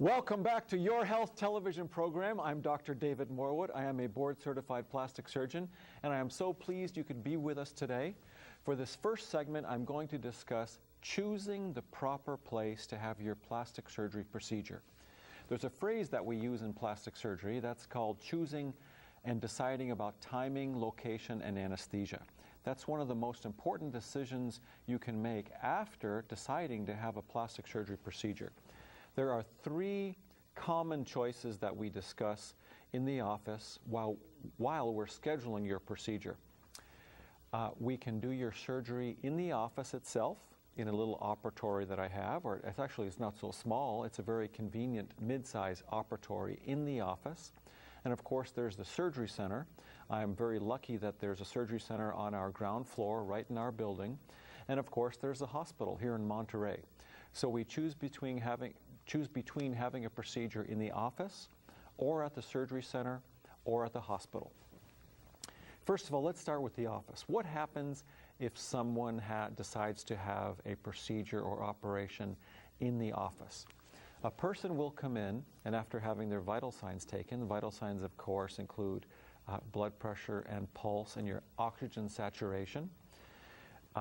Welcome back to Your Health television program. I'm Dr. David Morwood. I am a board-certified plastic surgeon, and I am so pleased you could be with us today. For this first segment, I'm going to discuss choosing the proper place to have your plastic surgery procedure. There's a phrase that we use in plastic surgery that's called choosing and deciding about timing, location, and anesthesia. That's one of the most important decisions you can make after deciding to have a plastic surgery procedure. There are three common choices that we discuss in the office while we're scheduling your procedure. We can do your surgery in the office itself, in a little operatory that I have, or it's not so small. It's a very convenient mid-size operatory in the office. And of course, there's the surgery center. I'm very lucky that there's a surgery center on our ground floor right in our building. And of course, there's the hospital here in Monterey. So we choose between having a procedure in the office or at the surgery center or at the hospital. First of all, let's start with the office. What happens if someone decides to have a procedure or operation in the office? A person will come in, and after having their vital signs taken, the vital signs, of course, include blood pressure and pulse and your oxygen saturation,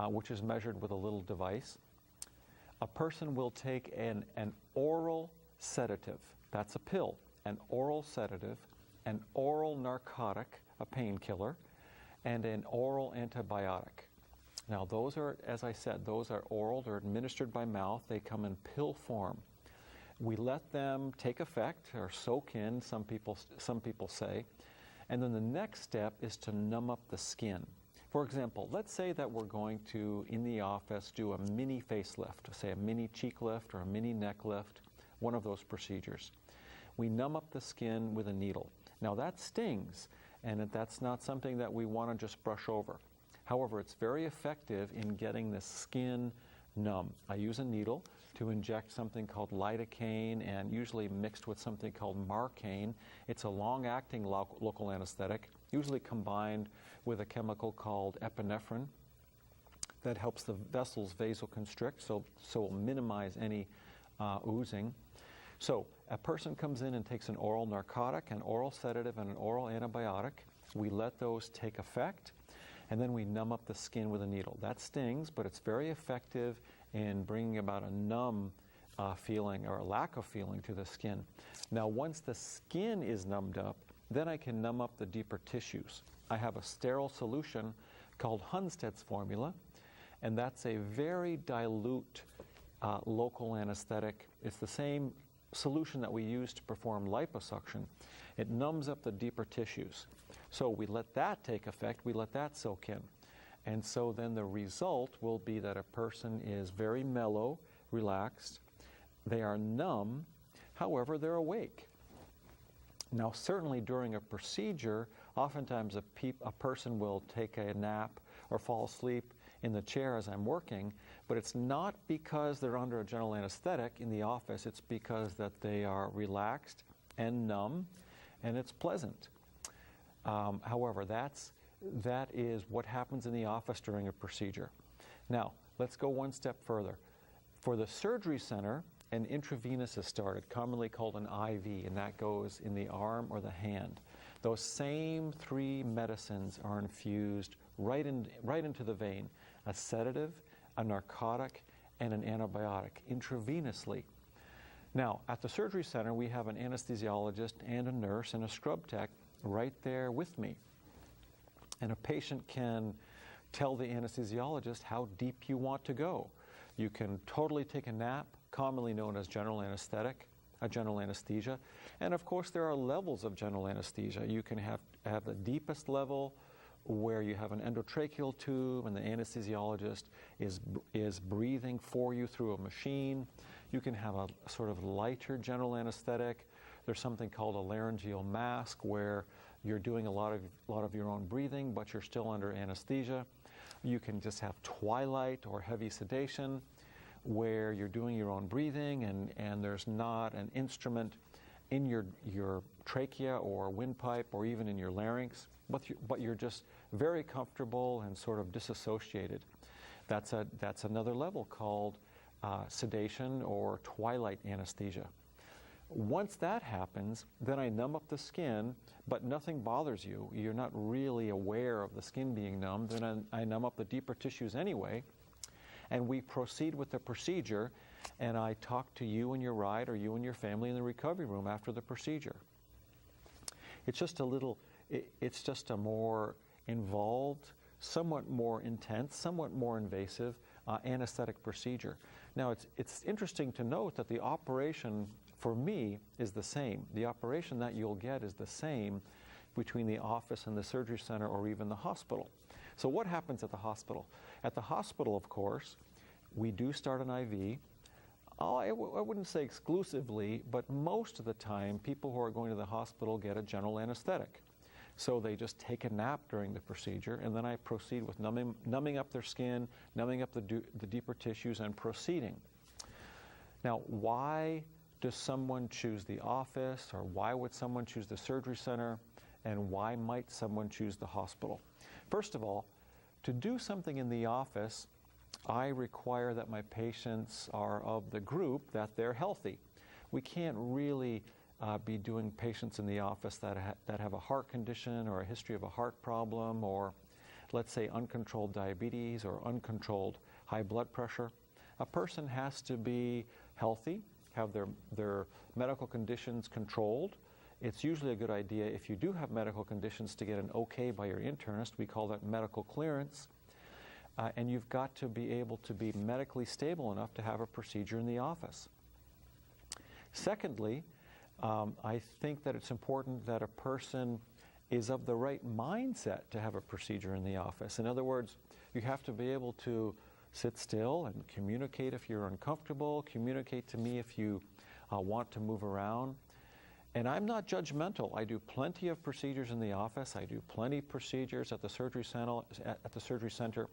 which is measured with a little device. A person will take an oral sedative. That's a pill. An oral sedative, an oral narcotic, a painkiller, and an oral antibiotic. Now those are, as I said, those are oral. They're administered by mouth. They come in pill form. We let them take effect or soak in, some people say, and then the next step is to numb up the skin. For example, let's say that we're going to, in the office, do a mini facelift, say a mini cheek lift or a mini neck lift, one of those procedures. We numb up the skin with a needle. Now that stings, and that's not something that we want to just brush over. However, it's very effective in getting the skin numb. I use a needle to inject something called lidocaine and usually mixed with something called Marcaine. It's a long-acting local anesthetic, usually combined with a chemical called epinephrine that helps the vessels vasoconstrict, so it'll minimize any oozing. So a person comes in and takes an oral narcotic, an oral sedative, and an oral antibiotic. We let those take effect, and then we numb up the skin with a needle. That stings, but it's very effective in bringing about a numb feeling or a lack of feeling to the skin. Now, once the skin is numbed up, then I can numb up the deeper tissues. I have a sterile solution called Hunsted's formula, and that's a very dilute local anesthetic. It's the same solution that we use to perform liposuction. It numbs up the deeper tissues. So we let that take effect, we let that soak in. And so then the result will be that a person is very mellow, relaxed, they are numb, however they're awake. Now certainly during a procedure, oftentimes a person will take a nap or fall asleep in the chair as I'm working, but it's not because they're under a general anesthetic in the office, it's because that they are relaxed and numb, and it's pleasant. However, that is what happens in the office during a procedure. Now, let's go one step further. For the surgery center, an intravenous is started, commonly called an IV, and that goes in the arm or the hand. Those same three medicines are infused right into the vein: a sedative, a narcotic, and an antibiotic intravenously. Now, at the surgery center, we have an anesthesiologist and a nurse and a scrub tech right there with me. And a patient can tell the anesthesiologist how deep you want to go. You can totally take a nap, commonly known as general anesthesia. And of course, there are levels of general anesthesia. You can have the deepest level where you have an endotracheal tube and the anesthesiologist is breathing for you through a machine. You can have a sort of lighter general anesthetic. There's something called a laryngeal mask where you're doing a lot of your own breathing, but you're still under anesthesia. You can just have twilight or heavy sedation where you're doing your own breathing and there's not an instrument in your trachea or windpipe or even in your larynx, but you're just very comfortable and sort of disassociated. That's another level called sedation or twilight anesthesia. Once that happens, then I numb up the skin, but nothing bothers you. You're not really aware of the skin being numbed. Then I numb up the deeper tissues anyway, and we proceed with the procedure, and I talk to you and your ride or you and your family in the recovery room after the procedure. It's just a more involved, somewhat more intense, somewhat more invasive anesthetic procedure. Now, it's interesting to note that the operation for me is the same. The operation that you'll get is the same between the office and the surgery center or even the hospital. So what happens at the hospital? At the hospital, of course, we do start an IV. I wouldn't say exclusively, but most of the time, people who are going to the hospital get a general anesthetic. So they just take a nap during the procedure, and then I proceed with numbing up their skin, numbing up the deeper tissues, and proceeding. Now, why does someone choose the office, or why would someone choose the surgery center, and why might someone choose the hospital? First of all, to do something in the office, I require that my patients are of the group that they're healthy. We can't really be doing patients in the office that have a heart condition or a history of a heart problem, or let's say uncontrolled diabetes or uncontrolled high blood pressure. A person has to be healthy, have their medical conditions controlled. It's usually a good idea, if you do have medical conditions, to get an okay by your internist. We call that medical clearance. And you've got to be able to be medically stable enough to have a procedure in the office. Secondly, I think that it's important that a person is of the right mindset to have a procedure in the office. In other words, you have to be able to sit still and communicate if you're uncomfortable, communicate to me if you want to move around. And I'm not judgmental. I do plenty of procedures in the office. I do plenty of procedures at the surgery center,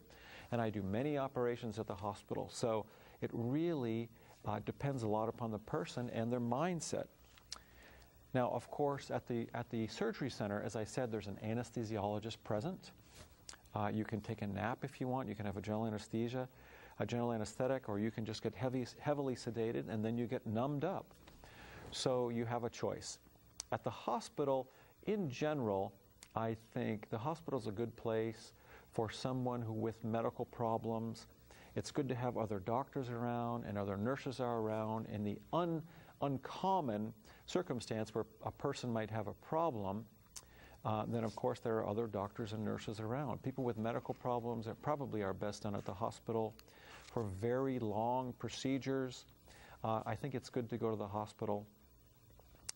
and I do many operations at the hospital. So it really depends a lot upon the person and their mindset. Now, of course, at the surgery center, as I said, there's an anesthesiologist present. You can take a nap if you want. You can have a general anesthesia, a general anesthetic, or you can just get heavily sedated, and then you get numbed up. So you have a choice. At the hospital, in general, I think the hospital's a good place for someone who with medical problems. It's good to have other doctors around and other nurses are around. In the uncommon circumstance where a person might have a problem, then of course there are other doctors and nurses around. People with medical problems probably are best done at the hospital. For very long procedures, I think it's good to go to the hospital.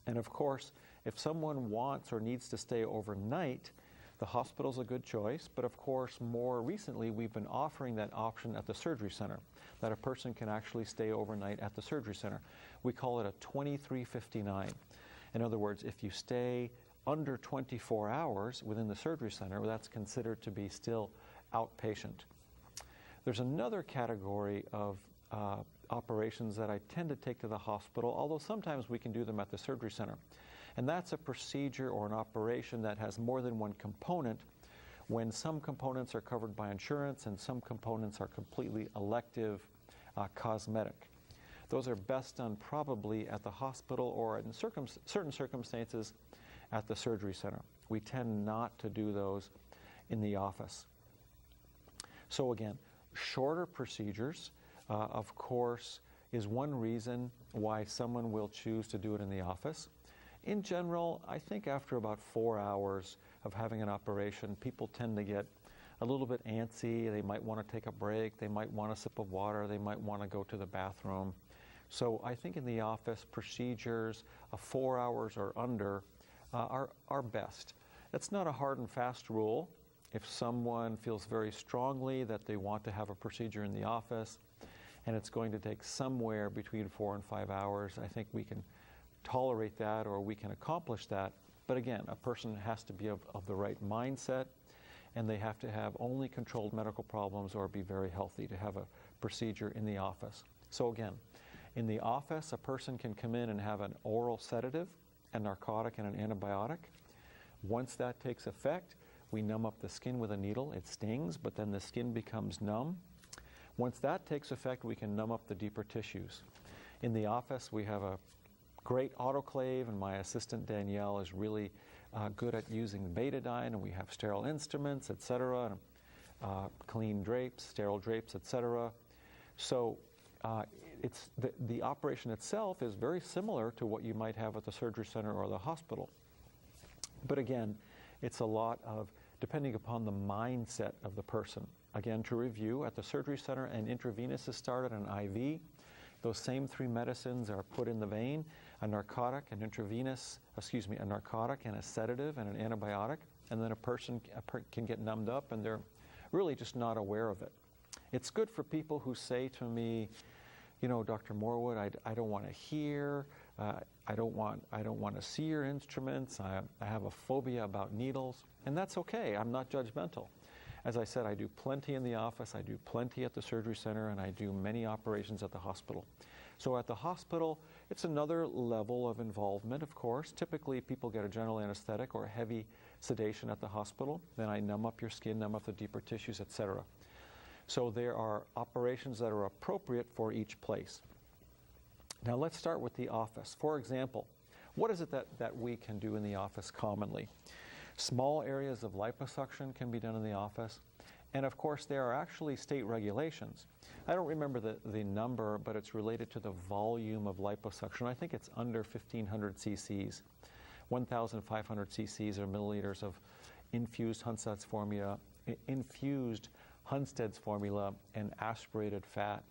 And of course, if someone wants or needs to stay overnight, the hospital's a good choice. But of course, more recently, we've been offering that option at the surgery center, that a person can actually stay overnight at the surgery center. We call it a 2359. In other words, if you stay under 24 hours within the surgery center, that's considered to be still outpatient. There's another category of operations that I tend to take to the hospital, although sometimes we can do them at the surgery center. And that's a procedure or an operation that has more than one component, when some components are covered by insurance and some components are completely elective, cosmetic. Those are best done probably at the hospital or in certain circumstances at the surgery center. We tend not to do those in the office. So again, shorter procedures, of course, is one reason why someone will choose to do it in the office. In general, I think after about 4 hours of having an operation, people tend to get a little bit antsy. They might want to take a break. They might want a sip of water. They might want to go to the bathroom. So I think in the office, procedures of 4 hours or under are best. It's not a hard and fast rule. If someone feels very strongly that they want to have a procedure in the office, and it's going to take somewhere between 4 and 5 hours, I think we can tolerate that, or we can accomplish that. But again, a person has to be of the right mindset, and they have to have only controlled medical problems or be very healthy to have a procedure in the office. So again, in the office, a person can come in and have an oral sedative, a narcotic, and an antibiotic. Once that takes effect, we numb up the skin with a needle. It stings, but then the skin becomes numb. Once that takes effect, we can numb up the deeper tissues. In the office, we have a great autoclave, and my assistant Danielle is really good at using betadine, and we have sterile instruments, etc., clean drapes, sterile drapes, etc. So it's the operation itself is very similar to what you might have at the surgery center or the hospital. But again, it's a lot of depending upon the mindset of the person. Again, to review, at the surgery center, an intravenous is started, an IV. Those same three medicines are put in the vein, a narcotic, a narcotic and a sedative and an antibiotic, and then a person can get numbed up and they're really just not aware of it. It's good for people who say to me, you know, Dr. Morwood, I don't want to hear, I don't want to see your instruments, I have a phobia about needles, and that's okay. I'm not judgmental. As I said, I do plenty in the office, I do plenty at the surgery center, and I do many operations at the hospital. So at the hospital, it's another level of involvement, of course. Typically, people get a general anesthetic or a heavy sedation at the hospital. Then I numb up your skin, numb up the deeper tissues, etc. So there are operations that are appropriate for each place. Now let's start with the office. For example, what is it that we can do in the office commonly? Small areas of liposuction can be done in the office. And of course, there are actually state regulations. I don't remember the number, but it's related to the volume of liposuction. I think it's under 1,500 cc's. 1,500 cc's or milliliters of infused Hunsted's formula, and aspirated fat.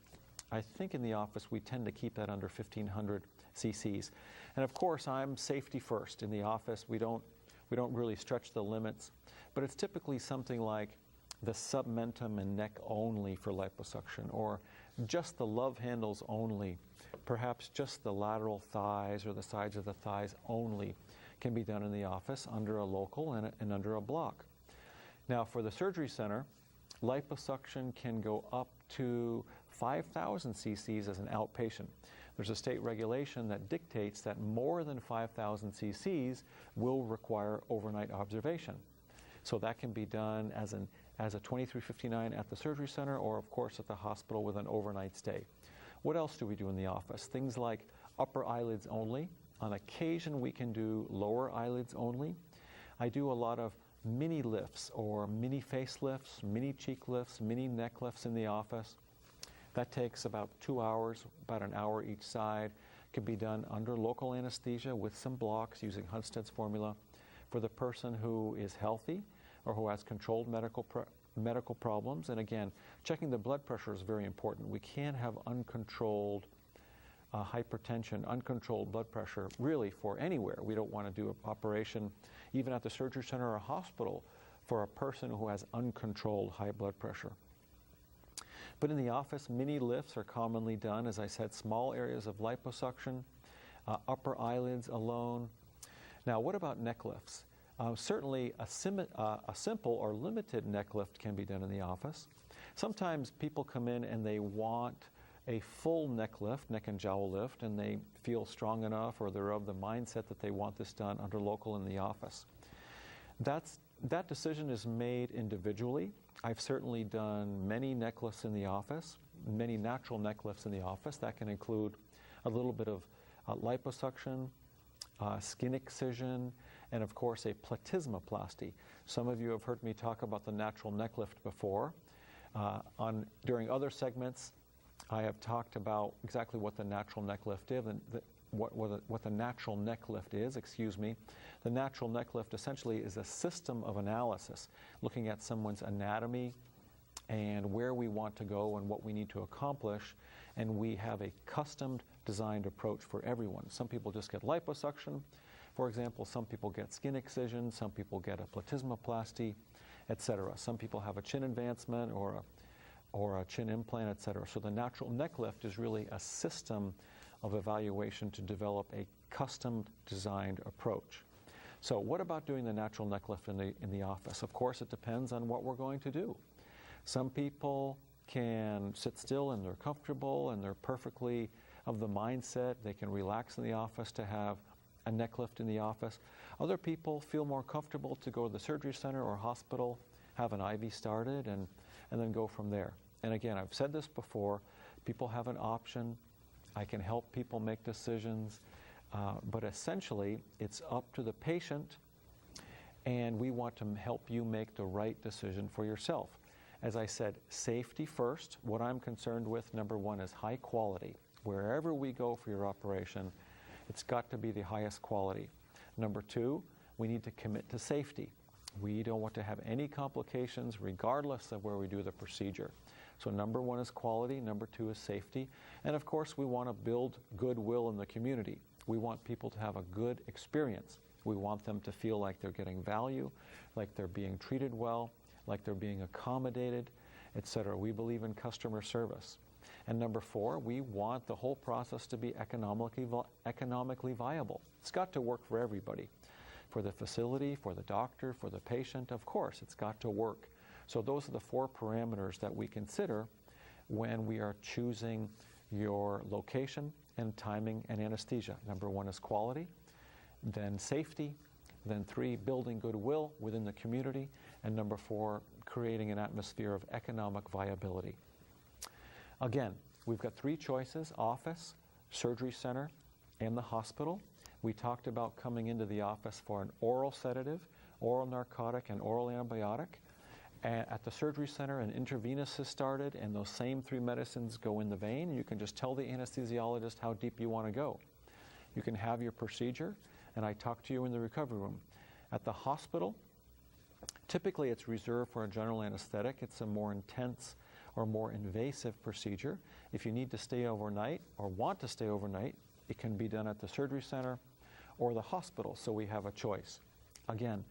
I think in the office we tend to keep that under 1,500 cc's. And of course, I'm safety first. In the office, we don't really stretch the limits, but it's typically something like the submentum and neck only for liposuction, or just the love handles only, perhaps just the lateral thighs or the sides of the thighs only can be done in the office under a local and under a block. Now for the surgery center, liposuction can go up to 5,000 cc's as an outpatient. There's a state regulation that dictates that more than 5,000 cc's will require overnight observation. So that can be done as a 2359 at the surgery center, or of course at the hospital with an overnight stay. What else do we do in the office? Things like upper eyelids only. On occasion we can do lower eyelids only. I do a lot of mini lifts or mini face lifts, mini cheek lifts, mini neck lifts in the office. That takes about 2 hours, about an hour each side. Can be done under local anesthesia with some blocks using Hunsted's formula for the person who is healthy or who has controlled medical problems. And again, checking the blood pressure is very important. We can't have uncontrolled hypertension, uncontrolled blood pressure, really for anywhere. We don't want to do an operation, even at the surgery center or hospital, for a person who has uncontrolled high blood pressure. But in the office, mini lifts are commonly done, as I said, small areas of liposuction, upper eyelids alone. Now, what about neck lifts? Certainly, a simple or limited neck lift can be done in the office. Sometimes people come in and they want a full neck lift, neck and jowl lift, and they feel strong enough, or they're of the mindset that they want this done under local in the office. That decision is made individually. I've certainly done many neck lifts in the office, many natural neck lifts in the office. That can include a little bit of liposuction, skin excision, and of course a platysmoplasty. Some of you have heard me talk about the natural neck lift before. During other segments, I have talked about exactly what the natural neck lift is, and what the natural neck lift is, excuse me. The natural neck lift essentially is a system of analysis, looking at someone's anatomy and where we want to go and what we need to accomplish, and we have a custom designed approach for everyone. Some people just get liposuction, for example. Some people get skin excision, some people get a platysmoplasty, etc. Some people have a chin advancement or a chin implant, etc. So the natural neck lift is really a system of evaluation to develop a custom designed approach. So what about doing the natural neck lift in the office? Of course, it depends on what we're going to do. Some people can sit still and they're comfortable and they're perfectly of the mindset. They can relax in the office to have a neck lift in the office. Other people feel more comfortable to go to the surgery center or hospital, have an IV started, and then go from there. And again, I've said this before, people have an option. I can help people make decisions. But essentially, it's up to the patient, and we want to help you make the right decision for yourself. As I said, safety first. What I'm concerned with, number one, is high quality. Wherever we go for your operation, it's got to be the highest quality. Number two, we need to commit to safety. We don't want to have any complications regardless of where we do the procedure. So number one is quality, number two is safety, and of course we want to build goodwill in the community. We want people to have a good experience. We want them to feel like they're getting value, like they're being treated well, like they're being accommodated, etc. We believe in customer service. And number four, we want the whole process to be economically viable. It's got to work for everybody. For the facility, for the doctor, for the patient, of course, it's got to work. So those are the four parameters that we consider when we are choosing your location and timing and anesthesia. Number one is quality, then safety, then three, building goodwill within the community, and number four, creating an atmosphere of economic viability. Again, we've got three choices: office, surgery center, and the hospital. We talked about coming into the office for an oral sedative, oral narcotic, and oral antibiotic. At the surgery center, an intravenous is started, and those same three medicines go in the vein. You can just tell the anesthesiologist how deep you want to go. You can have your procedure, and I talk to you in the recovery room. At the hospital, typically it's reserved for a general anesthetic. It's a more intense or more invasive procedure. If you need to stay overnight or want to stay overnight, it can be done at the surgery center or the hospital, so we have a choice. Again,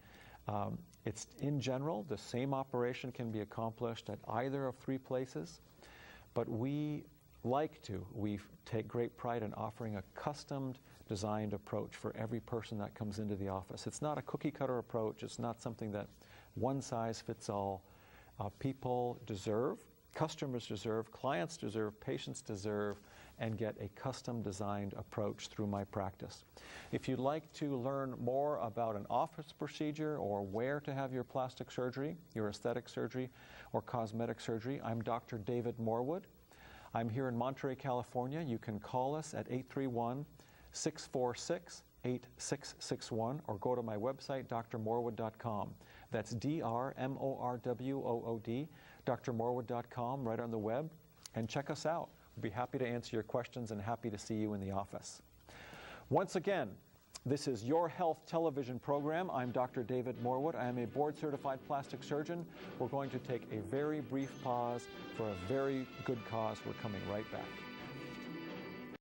it's in general, the same operation can be accomplished at either of three places, but we take great pride in offering a custom designed approach for every person that comes into the office. It's not a cookie cutter approach. It's not something that one size fits all. People deserve, customers deserve, clients deserve, patients deserve, and get a custom designed approach through my practice. If you'd like to learn more about an office procedure or where to have your plastic surgery, your aesthetic surgery, or cosmetic surgery, I'm Dr. David Morwood. I'm here in Monterey, California. You can call us at 831-646-8661 or go to my website, drmorwood.com. That's D-R-M-O-R-W-O-O-D, drmorwood.com, right on the web, and check us out. We'll be happy to answer your questions and happy to see you in the office. Once again, this is Your Health television program. I'm Dr. David Morwood. I am a board-certified plastic surgeon. We're going to take a very brief pause for a very good cause. We're coming right back.